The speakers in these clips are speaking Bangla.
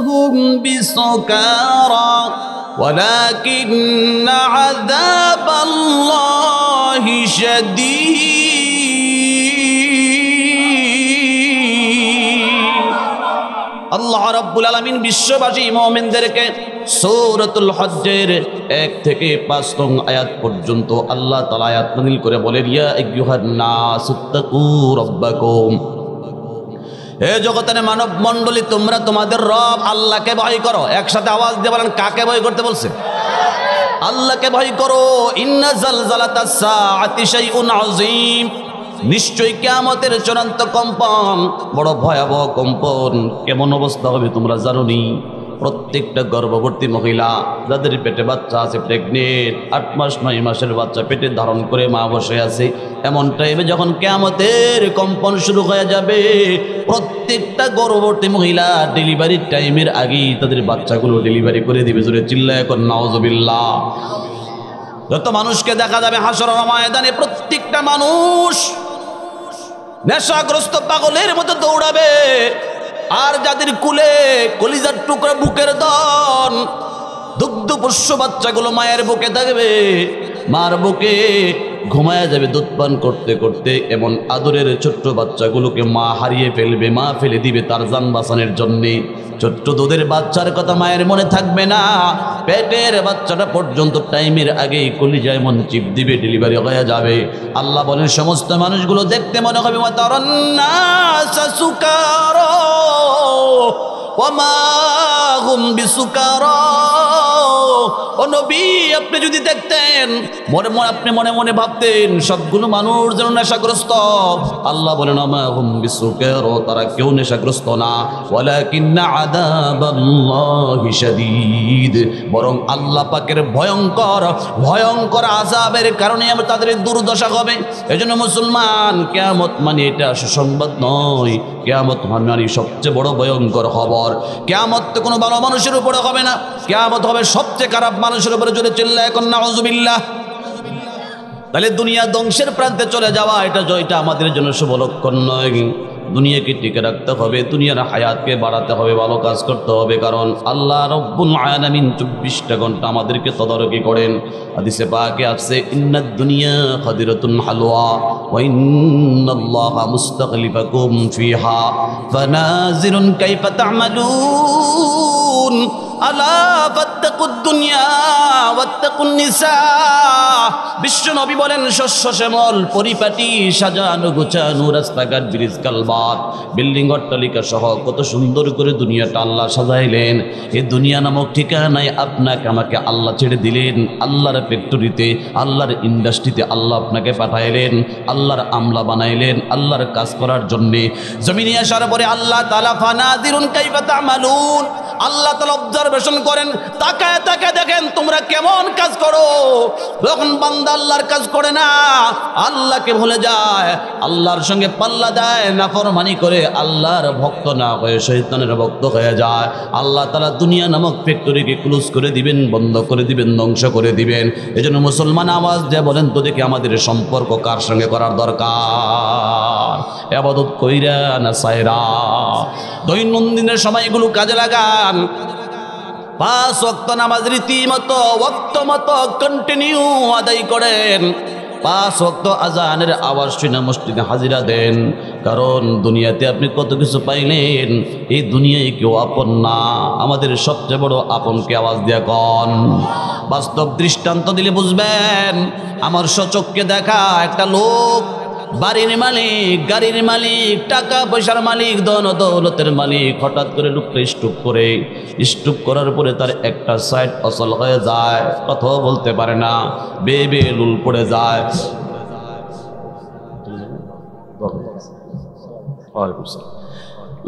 هم بسكارى ولكن عذاب الله شديد আল্লাহ রাব্বুল আলামিন বিশ্ববাসী মুমিনদেরকে সূরাতুল হজ্জের 1 থেকে 5 নং আয়াত পর্যন্ত আল্লাহ তাআলা আয়াত নাযিল করে বলেন ইয়া আইয়ুহান নাস ইত্তাকু রাব্বাকুম হে জগতের মানব মণ্ডলী তোমরা তোমাদের রব আল্লাহকে ভয় করো একসাথে আওয়াজ দিয়ে বলেন কাকে ভয় করতে বলছে আল্লাহকে ভয় করো ইন্না জালজালাতাস সাআতি শাইউন আযীম নিশ্চয়ই কিয়ামতের চূড়ান্ত কম্পন বড় ভয়াবহ কম্পন কেমন অবস্থা হবে তোমরা জানো নি প্রত্যেকটা গর্ভবতী মহিলা যাদের পেটে বাচ্চা আছে প্রেগনেন্ট 8 মাস 9 মাসের বাচ্চা পেটে ধারণ করে মা বসে আছে এমন টাইমে যখন কিয়ামতের কম্পন শুরু হয়ে যাবে প্রত্যেকটা গর্ভবতী মহিলা ডেলিভারির টাইমের আগেই তাদের বাচ্চাগুলো ডেলিভারি করে দিবে জোরে চিল্লায় এখন নাউজুবিল্লাহ যত মানুষকে দেখা যাবে হাসরের ময়দানে প্রত্যেকটা মানুষ নেশাগ্রস্ত পাগলের মতো দৌড়াবে আর যাদের কুলে কলিজার টুকরা বুকের দন দুগ্ধপোষ্য বাচ্চাগুলো মায়ের বুকে থাকবে মার বুকে ঘুমায়া যাবে দুধ পান করতে করতে এমন আদরের ছোট্ট বাচ্চাগুলোকে মা হারিয়ে ফেলবে মা ফেলে দিবে তার জান বাঁচানোর জন্যে ছোট্ট দুধের বাচ্চার কথা মায়ের মনে থাকবে না পেটের বাচ্চাটা পর্যন্ত টাইমের আগেই কলিজায় মন চিপ দিবে ডেলিভারি হয়ে যাবে আল্লাহ বলেন সমস্ত মানুষগুলো দেখতে মনে হবে ওয়াতারান্নাসা সুকারা ওয়ামা হুম বিসুকারা ও নবী আপনি যদি দেখতেন আপনি মনে মনে ভাবতেন সবগুলো মানুষ যেন নেশাগ্রস্ত আল্লাহ বলেন ওয়ামা হুম বিসুকারা তারা কেউ নেশাগ্রস্ত না ওয়ালাকিন্না আযাবাল্লাহি শাদীদ বরং আল্লাহ পাকের ভয়ঙ্কর আযাবের কারণে তাদের দুর্দশা হবে এজন্য মুসলমান কিয়ামত মানে এটা সুসংবাদ নয় কিয়ামত মানে সবচেয়ে বড় ভয়ঙ্কর খবর কিয়ামত তো কোনো ভালো মানুষের উপরে হবে না কিয়ামত হবে সবচেয়ে খারাপ মানুষের উপরে জোরে চিল্লায় এখন নাউজুবিল্লাহ তাহলে দুনিয়া ধ্বংসের প্রান্তে চলে যাওয়া এটা আমাদের জন্য শুভ লক্ষণ নয় দুনিয়াকে টিকে রাখতে হবে দুনিয়ার হায়াতকে বাড়াতে হবে ভালো কাজ করতে হবে কারণ আল্লাহ রব্বুল আলামিন 24টা ঘন্টা আমাদেরকে তদারকি করেন হাদিসে পাকে আছে ইন্নাদ দুনিয়া খাদিরাতুন হালওয়া ওয়া ইন্নাল্লাহা মুস্তাখলিফাকুম ফিহা ফানাজিরুন কাইফা তা'মালুন আলা ফাত্তাকুদ দুনিয়া ওয়াত্তাকুন নিসা বিশ্ব নবী বলেন শস্য শ্যামল পরিপাটি সাজানো গোছানো রাস্তাঘাট ব্রিজ কালভার্ট বিল্ডিং অট্টালিকা সহ কত সুন্দর করে দুনিয়াটা আল্লাহ সাজাইলেন এই দুনিয়া নামক ঠিকানায় আপনাকে আমাকে আল্লাহ ছেড়ে দিলেন আল্লাহর ফ্যাক্টরিতে আল্লাহর ইন্ডাস্ট্রিতে আল্লাহ আপনাকে পাঠাইলেন আল্লাহর আমলা বানাইলেন আল্লাহর কাজ করার জন্যে জমিনে আসার পরে আল্লাহ তাআলা ফানাদিরুন কাইফা তা'মালুন আল্লাহ তাআলা অবজারভেশন করেন তাকায় তাকায় দেখেন তোমরা কেমন কাজ করো যখন বান্দা আল্লাহর কাজ করে না আল্লাহকে ভুলে যায় আল্লাহর সঙ্গে পাল্লা দেয় নাফরমানি করে আল্লাহর ভক্ত না হয়ে শয়তানের ভক্ত হয়ে যায় আল্লাহ তাআলা দুনিয়া নামক ফ্যাক্টরিকে ক্লোজ করে দিবেন বন্ধ করে দিবেন ধ্বংস করে দিবেন এজন্য মুসলমান আওয়াজ দিয়ে বলেন তো দেখি আমাদের সম্পর্ক কার সঙ্গে করার দরকার ইবাদত কইরা না সাইরা দৈনন্দিনের সময়গুলো কাজে লাগান 5 ওয়াক্ত নামাজ রীতিমতো ওয়াক্ত মতো কন্টিনিউ আদায় করেন 5 ওয়াক্ত আজানের আওয়াজ শুনে মসজিদে হাজিরা দেন কারণ দুনিয়াতে আপনি কত কিছু পাইলেন এই দুনিয়ায় কেউ আপন না আমাদের সবচেয়ে বড় আপনকে আওয়াজ দিয়া কন বাস্তব দৃষ্টান্ত দিলে বুঝবেন আমার সচক্ষে দেখা একটা লোক বাড়ির মালিক গাড়ির মালিক টাকা পয়সার মালিক ধন দৌলতের মালিক হঠাৎ করে লোকটা স্ট্রোক করার পরে তার একটা সাইড অচল হয়ে যায় কথাও বলতে পারে না বেবে লুল পড়ে যায়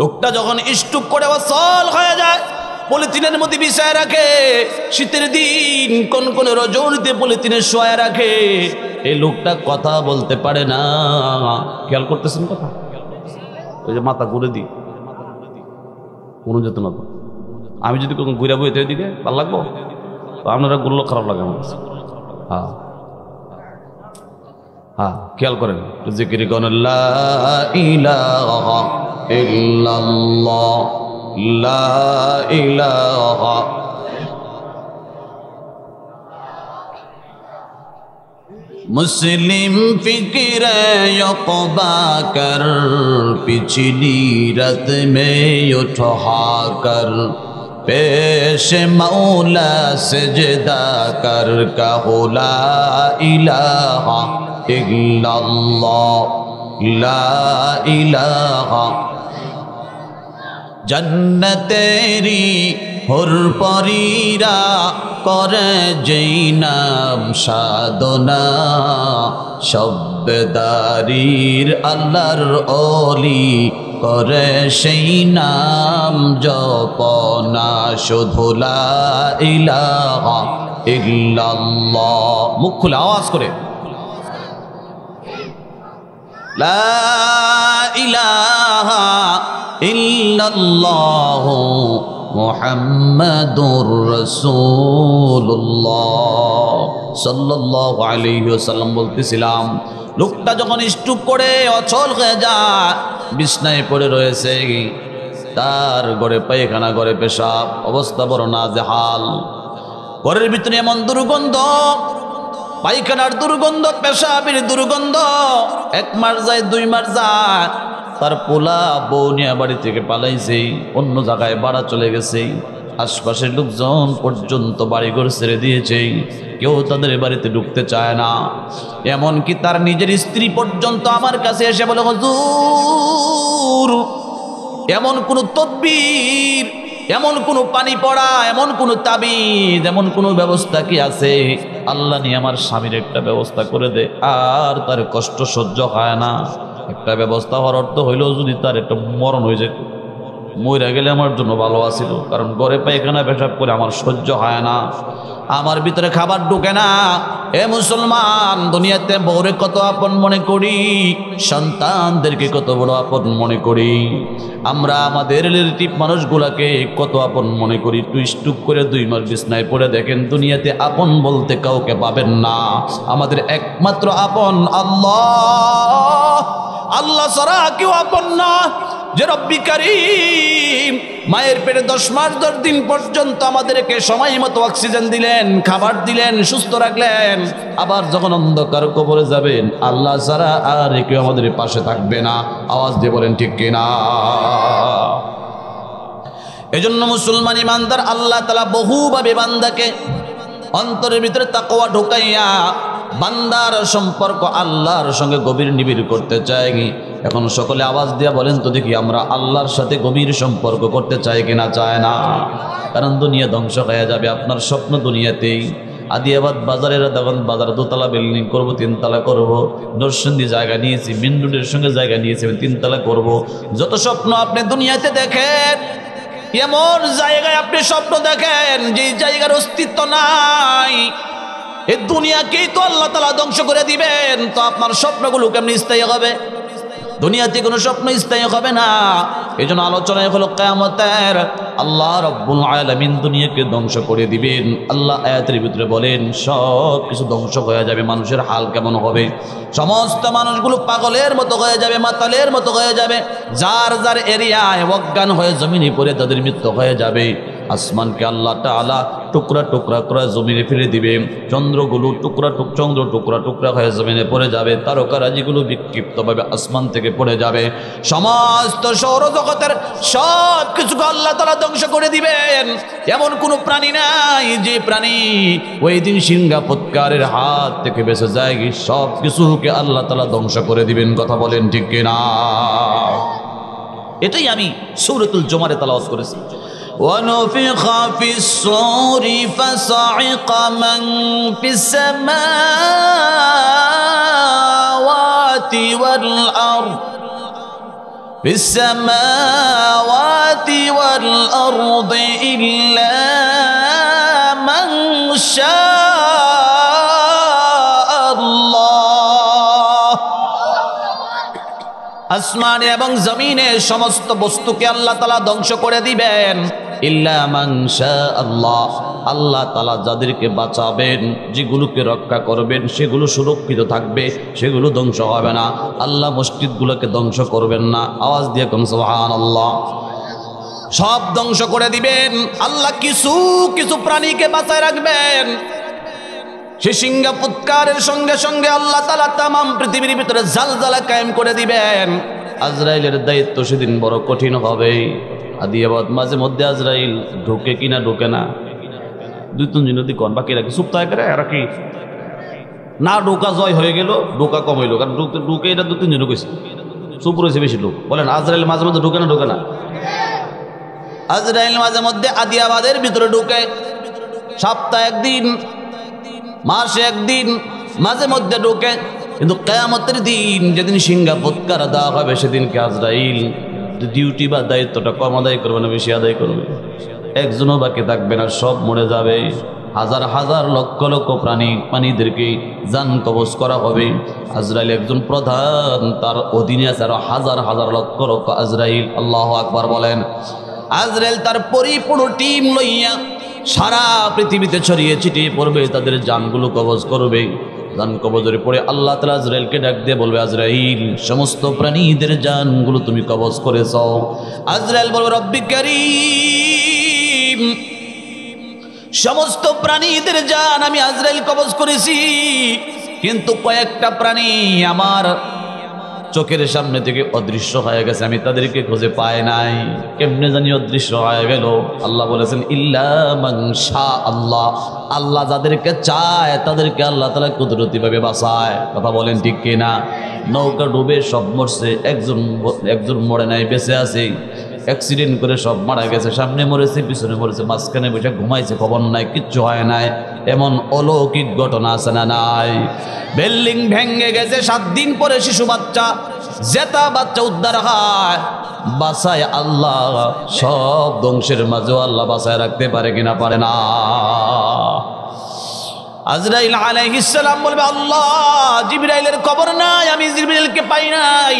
লোকটা যখন স্ট্রোক করে অচল হয়ে যায় পলিথিনের মধ্যে বিছায় রাখে শীতের দিন কোন রজনীতে পলিথিনে শোয়া রাখে এই লোকটা কথা বলতে পারে না খেয়াল করতেছেন কথা ওই যে মাথা ঘুরে দিই কোনো যেত না তো আমি যদি কোনো ঘুরে বইতে ওইদিকে ভালো লাগবো তো আপনারা গুলো খারাপ লাগে আমার কাছে হ্যাঁ হ্যাঁ খেয়াল করেন জিকির কোন লা ইলাহা ইল্লাল্লাহ লা ইলাহা मुस्लिम फिक्र यक़बा कर पिछली रत में उठा कर पेश मौला सजदा कर कहो ला इलाहा इल्लल्लाह ला इलाहा जन्नतेरी हुर परीरा करे যেই নাম সাধনা শব্দদারির আল্লাহর ওলি করে সেই নাম জপনা শুধু লা ইলাহা ইল্লাল্লাহ মুখ খুলে আওয়াজ করে লা ইলাহা ইল্লাল্লাহ মুহাম্মাদুর রাসূলুল্লাহ সাল্লাল্লাহু আলাইহি ওয়াসাল্লাম বলতেছিলাম, লোকটা যখন স্টুপ করে অচল হয়ে যায়, বিছনায় পড়ে রয়েছে, তার ঘরে পায়খানা, ঘরে পেশাব, অবস্থা বড় নাজেহাল। ঘরের ভিতরে এমন দুর্গন্ধ, পায়খানার দুর্গন্ধ, পেশাবের দুর্গন্ধ, 1 মাস যায় 2 মাস যায়, তার পোলা বউ নিয়ে বাড়ি থেকে পালাইছে, অন্য জায়গায় ভাড়া চলে গেছে, আশপাশের লোকজন পর্যন্ত বাড়িঘর ছেড়ে দিয়েছে, কেউ তাদের বাড়িতে ঢুকতে চায় না। এমনকি তার নিজের স্ত্রী পর্যন্ত আমার কাছে এসে বলে, হুজুর এমন কোন তদবির, এমন কোন পানি পড়া, এমন কোন তাবিজ, এমন কোন ব্যবস্থা কি আছে, আল্লাহ নিয়ে আমার স্বামীর একটা ব্যবস্থা করে দে। আর তার কষ্ট সহ্য হয় না। একটা ব্যবস্থা হওয়ার অর্থ হইল যদি তার একটা মরণ হয়ে যেত, মইরা গেলে আমার জন্য ভালো আছিল, কারণ ঘরে পায়খানা পেশাব করে আমার সহ্য হয় না, আমার ভিতরে খাবার ঢুকে না। এ মুসলমান, দুনিয়াতে বউরে কত আপন মনে করি, সন্তানদেরকে কত বড় আপন মনে করি, আমরা আমাদের রিলেটিভ মানুষগুলাকে কত আপন মনে করি। টুইস্টুক করে 2 মাস বিছনায় পড়ে দেখেন, দুনিয়াতে আপন বলতে কাউকে পাবেন না। আমাদের একমাত্র আপন আল্লাহ। আল্লাহ ছাড়া কেউ আপন না। যে রব্বি কারীম মায়ের পেটে 10 মাস 10 দিন পর্যন্ত আমাদেরকে সময় মতো অক্সিজেন দিলেন, খাবার দিলেন, সুস্থ রাখলেন, আবার যখন অন্ধকার কবরে যাবেন, আল্লাহ ছাড়া আর কেউ আমাদের পাশে থাকবে না। আওয়াজ দিয়ে বলেন ঠিক কিনা? এজন্য মুসলমান ইমানদার আল্লাহ তাআলা বহুভাবে বান্দাকে অন্তরের ভিতরে তাকওয়া ঢুকাইয়া বান্দার সম্পর্ক আল্লাহর সঙ্গে গভীর নিবিড় করতে চাই। এখন সকলে আওয়াজ দিয়া বলেন তো দেখি, আমরা আল্লাহর সাথে গভীর সম্পর্ক করতে চাই কিনা চায় না? কারণ দুনিয়া ধ্বংস হয়ে যাবে। আপনার স্বপ্ন দুনিয়াতেই। আদিয়াবাদ বাজারের দেখুন, বাজার 2 তলা বিল্ডিং করবো, 3 তলা করবো, নরসিংদী জায়গা নিয়েছি, মেন রোডের সঙ্গে জায়গা নিয়েছি, 3 তলা করবো। যত স্বপ্ন আপনি দুনিয়াতে দেখেন, এমন জায়গায় আপনি স্বপ্ন দেখেন যে জায়গার অস্তিত্ব নাই। এই দুনিয়াকেই তো আল্লাহ তাআলা ধ্বংস করে দিবেন, তো আপনার স্বপ্নগুলো কেমনি স্থায়ী হবে? দুনিয়াতে কোনো স্বপ্ন স্থায়ী হবে না। এই জন্য আলোচনায় হলো কিয়ামতের। আল্লাহ রাব্বুল আলামিন দুনিয়াকে ধ্বংস করে দিবেন। আল্লাহ আয়াতের ভিতরে বলেন সব কিছু ধ্বংস হয়ে যাবে। মানুষের হাল কেমন হবে? সমস্ত মানুষগুলো পাগলের মতো হয়ে যাবে, মাতালের মতো হয়ে যাবে, যার যার এরিয়ায় অজ্ঞান হয়ে জমিনে পড়ে তাদের মৃত্যু হয়ে যাবে। আসমানকে আল্লাহ তাআলা টুকরা টুকরা করে জমিনে ফেলে দিবে। চন্দ্রগুলো চন্দ্র টুকরা টুকরা হয়ে জমিনে পড়ে যাবে। তারকারাজিগুলো বিক্ষিপ্তভাবে আসমান থেকে পড়ে যাবে। সমস্ত সৌরজগতের সব কিছুকে আল্লাহ তাআলা ধ্বংস করে দিবেন। এমন কোনো প্রাণী নাই যে প্রাণী ওই দিন সিংহাপৎকারের হাত থেকে বেঁচে যায়। সব কিছুকে আল্লাহ তাআলা ধ্বংস করে দিবেন। কথা বলেন ঠিক কিনা? এটাই আমি সূরাতুল জুমারে তেলাওয়াত করেছি। ونفخ في الصور فصعق من في السماوات والأرض في السماوات والأرض إلا من شاء الله। আসমানে এবং জমিনে সমস্ত বস্তুকে আল্লাহ তাআলা ধ্বংস করে দিবেন। ইল্লা মান শাআল্লাহ, আল্লাহ তাআলা যাদেরকে বাঁচাবেন, যেগুলোকে রক্ষা করবেন, সেগুলো সুরক্ষিত থাকবে, সেগুলো ধ্বংস হবে না। আল্লাহ মসজিদগুলোকে ধ্বংস করবেন না। আওয়াজ দিয়ে কোন সুবহানাল্লাহ। সব ধ্বংস করে দিবেন। আল্লাহ কিছু কিছু প্রাণীকে বাঁচায় রাখবেন। সে সিংহা ফুৎকারের সঙ্গে সঙ্গে আল্লাহ তাআলা তামাম পৃথিবীর ভিতরে জালজালা কায়েম করে দিবেন। আজরাইলের দায়িত্ব সেদিন বড় কঠিন হবে। আদিয়াবাদ মাঝে মধ্যে আজরাইল ঢুকে কিনা ঢুকে না, দুই তিনজন যদি কন বাকি রাখি চুপ থাকে এরা কি না ঢোকা জয় হয়ে গেল, ঢোকা কম হইল, কারণ ঢুকে এটা দু তিনজন ঢুকেছে, চুপ রয়েছে বেশি লোক। বলেন আজরাইল মাঝে মধ্যে ঢুকে না ঢুকে না? আজরাইল মাঝে মধ্যে আদিয়াবাদের ভিতরে ঢুকে, সপ্তাহে একদিন, মাসে একদিন মাঝে মধ্যে ঢুকে। কিন্তু কিয়ামতের দিন যেদিন সিংহা ফুৎকার দেওয়া হবে সেদিনকে আজরাইল ডিউটি বা দায়িত্বটা কম আদায় করবে না বেশি আদায় করবে? একজনও বাকি থাকবে না, সব মরে যাবে। হাজার হাজার লক্ষ লক্ষ প্রাণীদেরকে জান কবজ করা হবে। আজরাইল একজন প্রধান, তার অধীনে আছে আরো হাজার হাজার লক্ষ লক্ষ আজরাইল। আল্লাহু আকবার বলেন। আজরাইল তার পরিপূর্ণ টিম লইয়া সারা পৃথিবীতে ছড়িয়ে ছিটিয়ে পড়বে, তাদের জানগুলো কবজ করবে। জান কবজের পরে আল্লাহ তাআলা আজরাইলকে ডাক দিয়ে বলবে, আজরাইল সমস্ত প্রাণীদের জানগুলো তুমি কবজ করেছ। আজরাইল বলবে, রব্বি কারীম, সমস্ত প্রাণীদের জান আমি আজরাইল কবজ করেছি, কিন্তু কয়েকটা প্রাণী আমার চোখের সামনে থেকে অদৃশ্য হয়ে গেছে, আমি তাদেরকে খুঁজে পাই নাই। কেমনে জানি অদৃশ্য হয়ে গেল? আল্লাহ বলেছেন ইল্লা মান শা আল্লাহ, আল্লাহ যাদেরকে চায় তাদেরকে আল্লাহ তাআলা কুদরতিভাবে বাঁচায়। কথা বলেন ঠিক কিনা? নৌকা ডুবে সব মরছে, একজন মরে নাই, বেঁচে আছে। অ্যাক্সিডেন্ট করে সব মারা গেছে, সামনে মরেছে পিছনে মরেছে, মাঝখানে বসে ঘুমাইছে, খবর নাই, কিচ্ছু হয় নাই। এমন অলৌকিক ঘটনা আছে না নাই? বিল্ডিং ভেঙে গেছে, 7 দিন পরে শিশু বাচ্চা, জেতা বাচ্চা উদ্ধার হয়, বাঁচায় আল্লাহ। সব ধ্বংসের মাঝেও আল্লাহ বাঁচায় রাখতে পারে কিনা? পারে না। আজরাইল আলাইহিস সালাম বলবে, আল্লাহ জিবরাইলের খবর নাই, আমি জিবরাইলকে পাই নাই,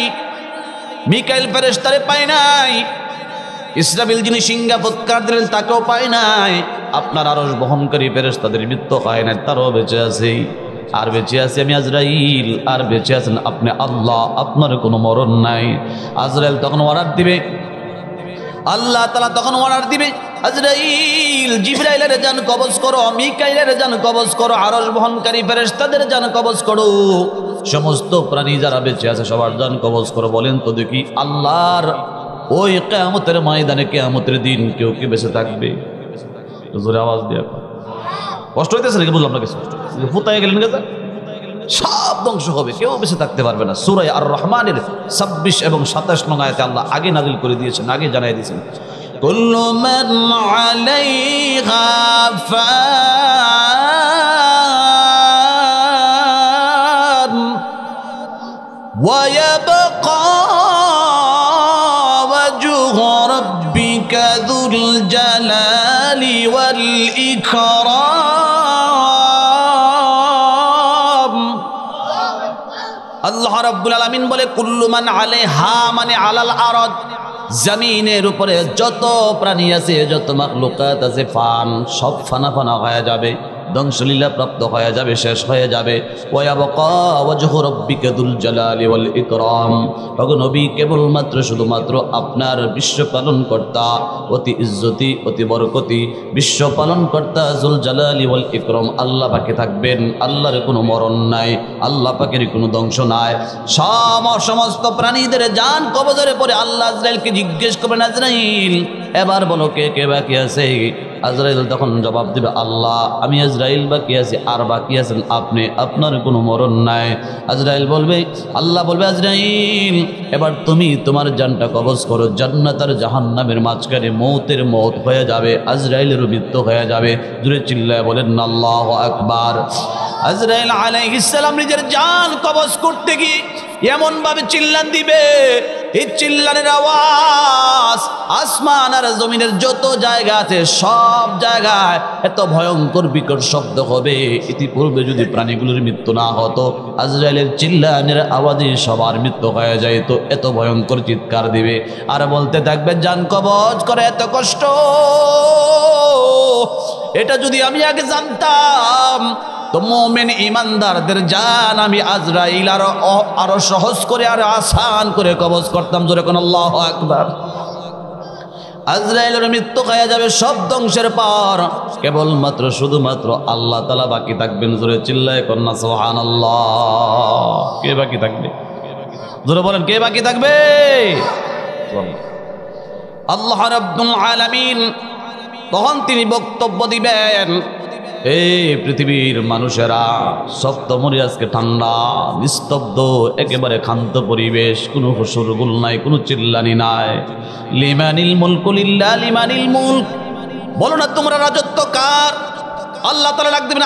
মিকাইল ফেরেশতারে পাই নাই, ইসরাফিল যিনি সিংহা ফুৎকার দিলেন তাকেও পাই নাই, আপনার আরশ বহনকারী ফেরেশতাদের মৃত্যু হয় নাই, তারও বেঁচে আছে। আর বেঁচে আছি আমি আজরাইল, আর বেঁচে আছেন আপনি আল্লাহ, আপনার কোনো মরণ নাই। আজরাইল তখন অর্ডার দিবে, আল্লাহ তাআলা তখন অর্ডার দিবে, আজরাইল জিবরাইলের জান কবজ করো, মিকাইলের জান কবজ করো, আরশ বহনকারী ফেরেশতাদের জান কবজ করো, সমস্ত প্রাণী যারা বেঁচে আছে সবার জান কবজ করো। বলেন তো দেখি, আল্লাহর ওই কিয়ামতের ময়দানে, কিয়ামতের দিন কেউ কি বেঁচে থাকবে? জোরে আওয়াজ দিয়ে কষ্ট হইতেছে নাকি? বুঝলাম না কিছু, ফুতায় গেলেন গেছে, সব ধ্বংস হবে, কেউ বেঁচে থাকতে পারবে না। সূরা আর রহমানের 26 এবং 27 নং আয়াতে আল্লাহ আগে নাযিল করে দিয়েছেন, আগে জানাই দিয়েছেন, কুল্লু মান আলাইহা ফান ওয়া ইয়াবকা ওয়াজহু রাব্বিকা যুল জালালি ওয়াল ইকরাম। আল্লাহ রাব্বুল আলামিন বলে, কুল্লু মান আলাইহা মানে আলাল আরদ, জমিনের উপরে যত প্রাণী আছে, যত মাখলুকাত আছে, ফান, সব ফানা ফানা হয়ে যাবে, ধ্বংসলীলা প্রাপ্ত হয়ে যাবে, শেষ হয়ে যাবে। ওয়ায়াবকা ওয়াজহু রাব্বিকা যুল জালালি ওয়াল ইকরাম, তখন নবী কেবলমাত্র শুধুমাত্র আপনার বিশ্ব পালন কর্তা, অতি ইজ্জতি অতি বরকতি বিশ্ব পালন কর্তা যুল জালালি ওয়াল ইকরাম আল্লাহ পাকে থাকবেন। আল্লাহর কোনো মরণ নাই, আল্লাহ পাকের কোনো ধ্বংস নাই। সমস্ত প্রাণীদের জান কবজের পরে আল্লাহ আজরাইলকে জিজ্ঞেস করবেন, আজরাইল এবার বলো কে কে বাকি আছে? আজরাইল তখন জবাব দিবে, আল্লাহ আমি আজরাইল বাকি আছি, আর বাকি আছেন আপনি, আপনার কোনো মরণ নাই। আজরাইল বলবে, আল্লাহ বলবে, আজরাইল এবার তুমি তোমার জানটা কবজ করো, জান্নাত আর জাহান্নামের মাঝখানে মৌতের মৌত হয়ে যাবে, আজরাইলেরও মৃত্যু হয়ে যাবে। জোরে চিল্লায় বলেন আল্লাহু আকবার। আজরাইল আলাইহিস সালাম নিজের জান কবজ করতে গিয়ে এমন ভাবে চিল্লান দিবে, এই চিল্লানের আওয়াজ আসমান আর জমিনের যত জায়গা আছে সব জায়গায় এত ভয়ঙ্কর বিকট শব্দ হবে। ইতিপূর্বে যদি প্রাণীগুলোর মৃত্যু না হতো, আজরাইলের চিল্লানের আওয়াজে সবার মৃত্যু হয়ে যাইত, এত ভয়ঙ্কর চিৎকার দিবে আর বলতে থাকবে, জান কবজ করে এত কষ্ট, এটা যদি আমি আগে জানতাম তো মুমিন ইমানদারদের জান আমি আজরাইল আরো সহজ করে আর আসান করে কবজ করতাম। জোরে কোন আল্লাহু আকবার। আজরাইলের মৃত্যু খায়া যাবে, সব ধ্বংসের পর কেবলমাত্র শুধুমাত্র আল্লাহ তাআলা বাকি থাকবেন। জোরে চিল্লায় কন্যা সুবহানাল্লাহ। কে বাকি থাকবে? জোরে বলেন, কে বাকি থাকবে? আল্লাহ রাব্বুল আলামিন। তখন তিনি বক্তব্য দিবেন, এই পৃথিবীর মানুষেরা সব তো মরে আজকে ঠান্ডা নিস্তব্ধ, একেবারে ক্ষান্ত পরিবেশ, কোনো হুসুরগুল নাই, কোনো চিল্লানি নাই। লিমানিল মুলকু লিল্লাহ লিমানিল মুলক। বলো না তোমরা রাজত্ব কার? আল্লাহ তাআলা ডাক দিবেন,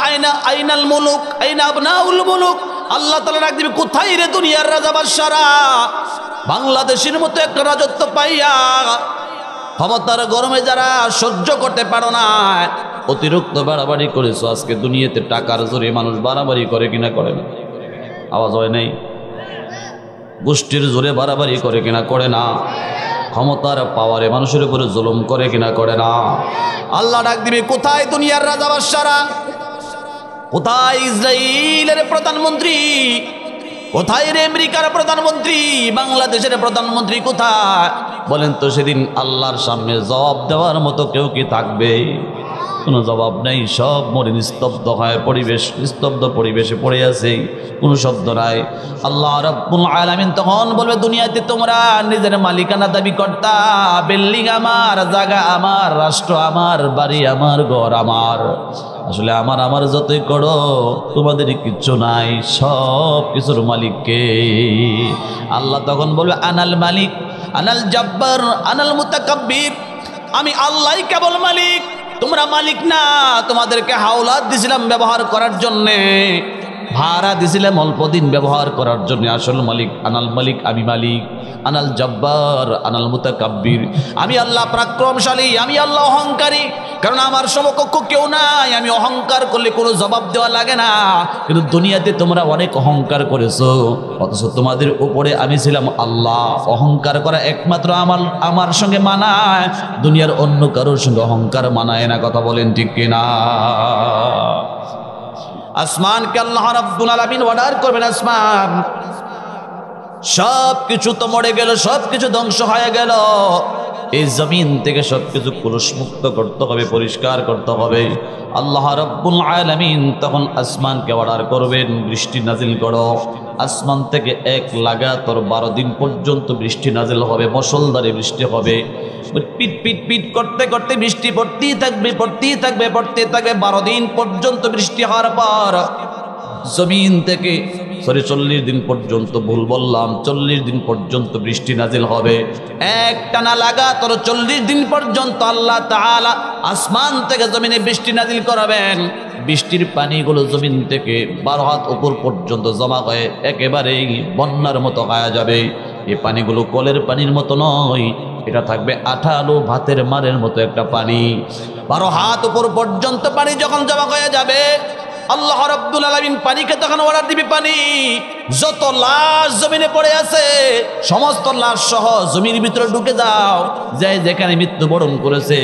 আইনাল মুলুক আইনা আবনাউল মুলুক। আল্লাহ তাআলা ডাক দিবেন, কোথায় রে দুনিয়ার রাজা বাদশারা? বাংলাদেশের মতো একটা রাজত্ব পাইয়া ক্ষমতার গরমে যারা সহ্য করতে পারো না, অতিরিক্ত বাড়াবাড়ি করেছো। আজকে দুনিয়াতে টাকার জোরে মানুষ বাড়াবাড়ি করে কিনা করে না? আওয়াজ হয় নাই? গোষ্ঠীর জোরে বাড়াবাড়ি করে কিনা করে না? ক্ষমতার পাওয়ারে মানুষের উপরে জুলুম করে কিনা করে না? আল্লাহ ডাক দিবে, কোথায় দুনিয়ার রাজা বাদশারা? কোথায় ইসরায়েলের প্রধানমন্ত্রী? কোথায় রে আমেরিকার প্রধানমন্ত্রী? বাংলাদেশের প্রধানমন্ত্রী কোথায়? বলেন তো সেদিন আল্লাহর সামনে জবাব দেওয়ার মতো কেউ কি থাকবে? কোনো জবাব নেই, সব মরে নিস্তব্ধ হয়, পরিবেশ নিস্তব্ধ পরিবেশে পড়ে আছে, কোনো শব্দ নাই। আল্লাহ রাব্বুল আলামিন তখন বলবে, দুনিয়াতে তোমরা নিজের মালিকানা দাবি করতা, বিল্ডিং আমার, জায়গা আমার, রাষ্ট্র আমার, বাড়ি আমার, ঘর আমার। আসলে আমার যতই করো তোমাদের কিচ্ছু নাই, সব কিছুর মালিককে। আল্লাহ তখন বলবে, আনাল মালিক আনাল জাব্বার আনাল মুতাকাব্বির। আমি আল্লাহই কেবল মালিক, তোমরা মালিক না। তোমাদেরকে হাওলাত দিছিলাম ব্যবহার করার জন্যে, ভাড়া দিছিলাম অল্প দিন ব্যবহার করার জন্য। আসল মালিক আনাল মালিক, আমি মালিক। আনাল জব্বার আনাল মুতাকাব্বির। আমি আল্লাহ পরাক্রমশালী, আমি আল্লাহ অহংকারী, কারণ আমার সমকক্ষ কেউ নাই। আমি অহংকার করলে কোনো জবাব দেওয়া লাগে না। কিন্তু দুনিয়াতে তোমরা অনেক অহংকার করেছো, অথচ তোমাদের উপরে আমি ছিলাম আল্লাহ। অহংকার করা একমাত্র আমার সঙ্গে মানায়, দুনিয়ার অন্য কারোর সঙ্গে অহংকার মানায় না। কথা বলেন ঠিক কিনা? আসমানকে আল্লাহ রাব্বুল আলামিন অর্ডার করবেন, আসমান সব কিছু তো মরে গেল, সব কিছু ধ্বংস হয়ে গেল, এই জমিন থেকে সবকিছু কলুষমুক্ত করতে হবে, পরিষ্কার করতে হবে। আল্লাহ রাব্বুল আলামিন তখন আসমানকে অর্ডার করবেন, বৃষ্টি নাজিল করো। আসমান থেকে এক লাগাতার 12 দিন পর্যন্ত বৃষ্টি নাজিল হবে, মুষলধারে বৃষ্টি হবে। পিট পিট পিট করতে করতে বৃষ্টি পড়তেই থাকবে, পড়তেই থাকবে, পড়তে থাকবে। 12 দিন পর্যন্ত বৃষ্টি হওয়ার পর জমিন থেকে 40 দিন পর্যন্ত, ভুল বললাম, 40 দিন পর্যন্ত বৃষ্টি নাজিল হবে। একটানা লাগাতার 40 দিন পর্যন্ত আল্লাহ তাআলা আসমান থেকে জমিনে বৃষ্টি নাজিল করাবেন। বৃষ্টির পানিগুলো জমিন থেকে 12 হাত উপর পর্যন্ত জমা হয়ে একেবারেই বন্যার মতো হয়ে যাবে। এই পানিগুলো কলের পানির মতো নয়, এটা থাকবে আঠালো ভাতের মারের মতো একটা পানি। 12 হাত উপর পর্যন্ত পানি যখন জমা হয়ে যাবে, আল্লাহ রাব্বুল আলামিন পানিকে তখন অর্ডার দিবে, পানি যত লাশ জমিনে পড়ে আছে সমস্ত লাশ সহ জমির ভিতরে ঢুকে যাও। যে যেখানে মৃত্যুবরণ করেছে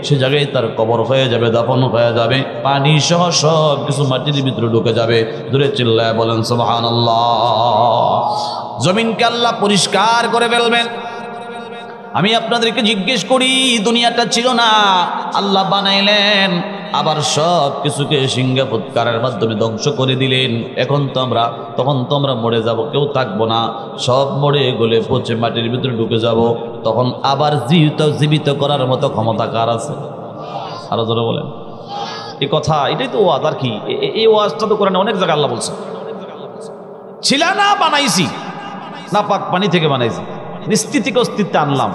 সে জায়গায় তার কবর হয়ে যাবে, দাফন হয়ে যাবে। পানি সহ সব কিছু মাটির ভিতরে ঢুকে যাবে। দূরে চিল্লায় বলেন সুবহানাল্লাহ। জমিনকে আল্লাহ পরিষ্কার করে ফেলবেন। আমি আপনাদেরকে জিজ্ঞেস করি, দুনিয়াটা ছিল না, আল্লাহ বানাইলেন, আবার সব কিছুকে সিংহা ফুৎকারের মাধ্যমে ধ্বংস করে দিলেন। তখন তো আমরা মরে যাব, কেউ থাকবো না, সব মরে গলে পচে মাটির ভিতরে ঢুকে যাব। তখন আবার জীবিত করার মতো ক্ষমতা কার আছে? আরো জোরে বলেন। এই কথা, এটাই তো ওয়াজ। আর কি এই ওয়াজটা তো কোরআনে অনেক জায়গায় আল্লাহ বলছে, ছিল না, বানাইছি, না পাক পানি থেকে বানাইছি, নিস্তি থেকে অস্তিত্বে আনলাম,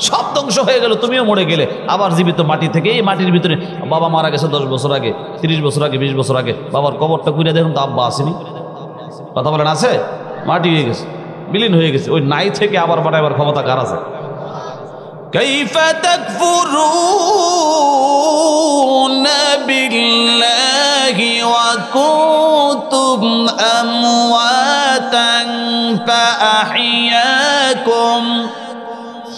সব ধ্বংস হয়ে গেল, তুমিও মরে গেলে, আবার জীবিত মাটি থেকে। এই মাটির ভিতরে বাবা মারা গেছে 10 বছর আগে, 30 বছর আগে, 20 বছর আগে, বাবার কবরটা খুঁড়ে দেখুন তো আব্বা আসেনি। কথা বলেন, আছে? মাটি হয়ে গেছে, বিলীন হয়ে গেছে। ওই নাই থেকে আবার বানাইবার ক্ষমতা কার আছে? কাইফা তাকফুরুনা বিল্লাহি ওয়া কুনতুম আমওয়াতান ফাআহইয়াকুম